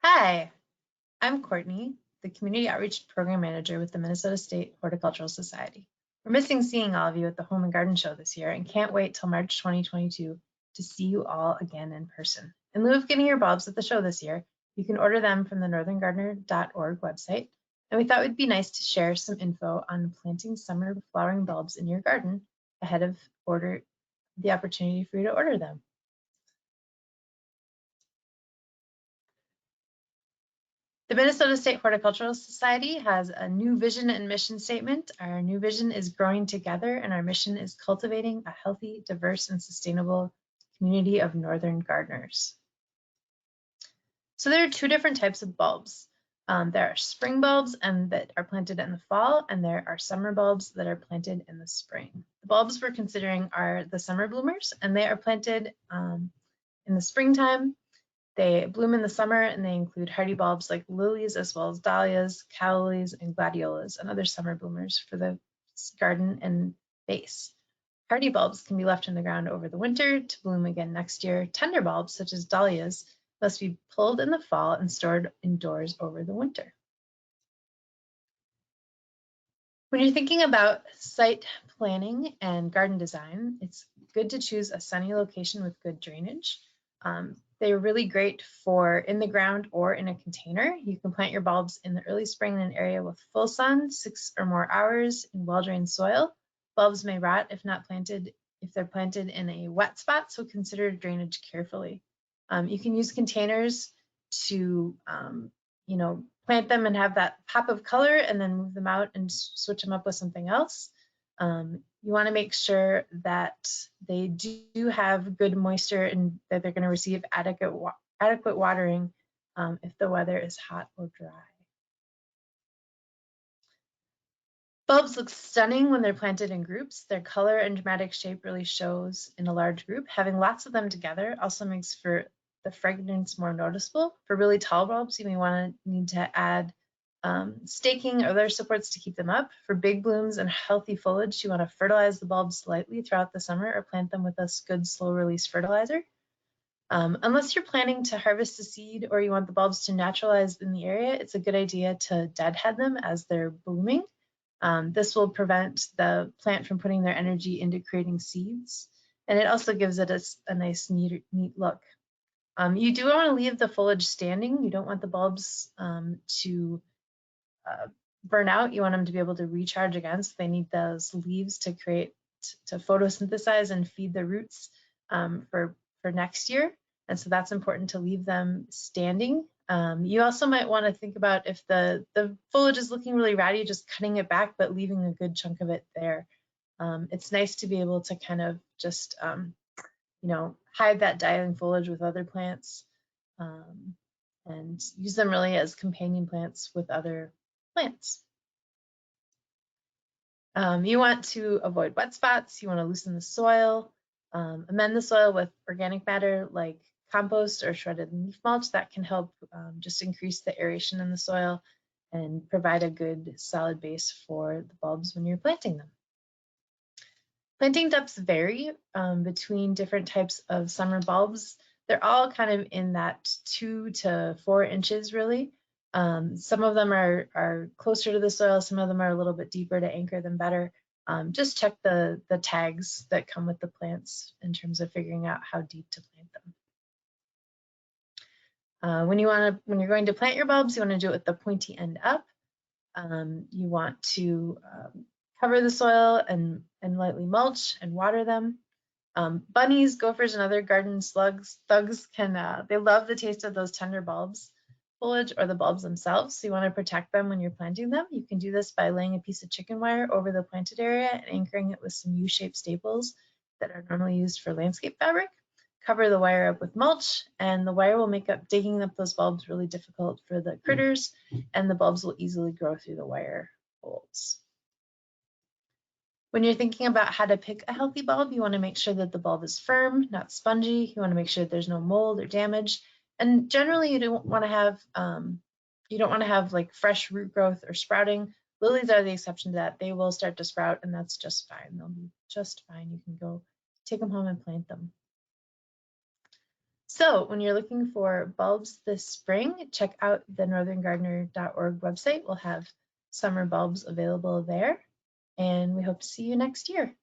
Hi, I'm Courtney, the Community Outreach Program Manager with the Minnesota State Horticultural Society. We're missing seeing all of you at the Home and Garden Show this year and can't wait till March 2022 to see you all again in person. In lieu of getting your bulbs at the show this year, you can order them from the northerngardener.org website, and we thought it would be nice to share some info on planting summer flowering bulbs in your garden ahead of the opportunity for you to order them. The Minnesota State Horticultural Society has a new vision and mission statement. Our new vision is growing together, and our mission is cultivating a healthy, diverse, and sustainable community of northern gardeners. So there are two different types of bulbs. There are spring bulbs that are planted in the fall, and there are summer bulbs that are planted in the spring. The bulbs we're considering are the summer bloomers, and they are planted in the springtime. They bloom in the summer, and they include hardy bulbs like lilies, as well as dahlias, calla lilies, and gladiolas, and other summer bloomers for the garden and vase. Hardy bulbs can be left in the ground over the winter to bloom again next year. Tender bulbs, such as dahlias, must be pulled in the fall and stored indoors over the winter. When you're thinking about site planning and garden design, it's good to choose a sunny location with good drainage. They're really great for in the ground or in a container. You can plant your bulbs in the early spring in an area with full sun, 6 or more hours in well-drained soil. Bulbs may rot if they're planted in a wet spot, so consider drainage carefully. You can use containers to plant them and have that pop of color and then move them out and switch them up with something else. You want to make sure that they do have good moisture and that they're going to receive adequate watering if the weather is hot or dry. Bulbs look stunning when they're planted in groups. Their color and dramatic shape really shows in a large group. Having lots of them together also makes for the fragrance more noticeable. For really tall bulbs, you may need to add staking or other supports to keep them up. For big blooms and healthy foliage, you want to fertilize the bulbs lightly throughout the summer or plant them with a good slow release fertilizer. Unless you're planning to harvest a seed or you want the bulbs to naturalize in the area, it's a good idea to deadhead them as they're blooming. This will prevent the plant from putting their energy into creating seeds, and it also gives it a nice, neat look. You do want to leave the foliage standing. You don't want the bulbs to burn out. You want them to be able to recharge again, so they need those leaves to photosynthesize and feed the roots for next year. And so that's important to leave them standing. You also might want to think about if the foliage is looking really ratty, just cutting it back, but leaving a good chunk of it there. It's nice to be able to kind of just hide that dying foliage with other plants and use them really as companion plants with other plants. You want to avoid wet spots. You want to loosen the soil, amend the soil with organic matter like compost or shredded leaf mulch. That can help just increase the aeration in the soil and provide a good solid base for the bulbs when you're planting them. Planting depths vary between different types of summer bulbs. They're all kind of in that 2 to 4 inches really. Some of them are closer to the soil, some of them are a little bit deeper to anchor them better. Just check the tags that come with the plants in terms of figuring out how deep to plant them. When you're going to plant your bulbs, you want to do it with the pointy end up. You want to cover the soil and lightly mulch and water them. Bunnies, gophers, and other garden thugs they love the taste of those tender bulbs, foliage, or the bulbs themselves. So you want to protect them when you're planting them. You can do this by laying a piece of chicken wire over the planted area and anchoring it with some U-shaped staples that are normally used for landscape fabric. Cover the wire up with mulch, and the wire will make digging up those bulbs really difficult for the critters, and the bulbs will easily grow through the wire holes. When you're thinking about how to pick a healthy bulb, you want to make sure that the bulb is firm, not spongy. You want to make sure that there's no mold or damage. And generally, you don't want to have like fresh root growth or sprouting. Lilies are the exception to that. They will start to sprout, and that's just fine. They'll be just fine. You can go take them home and plant them. So when you're looking for bulbs this spring, check out the northerngardener.org website. We'll have summer bulbs available there, and we hope to see you next year.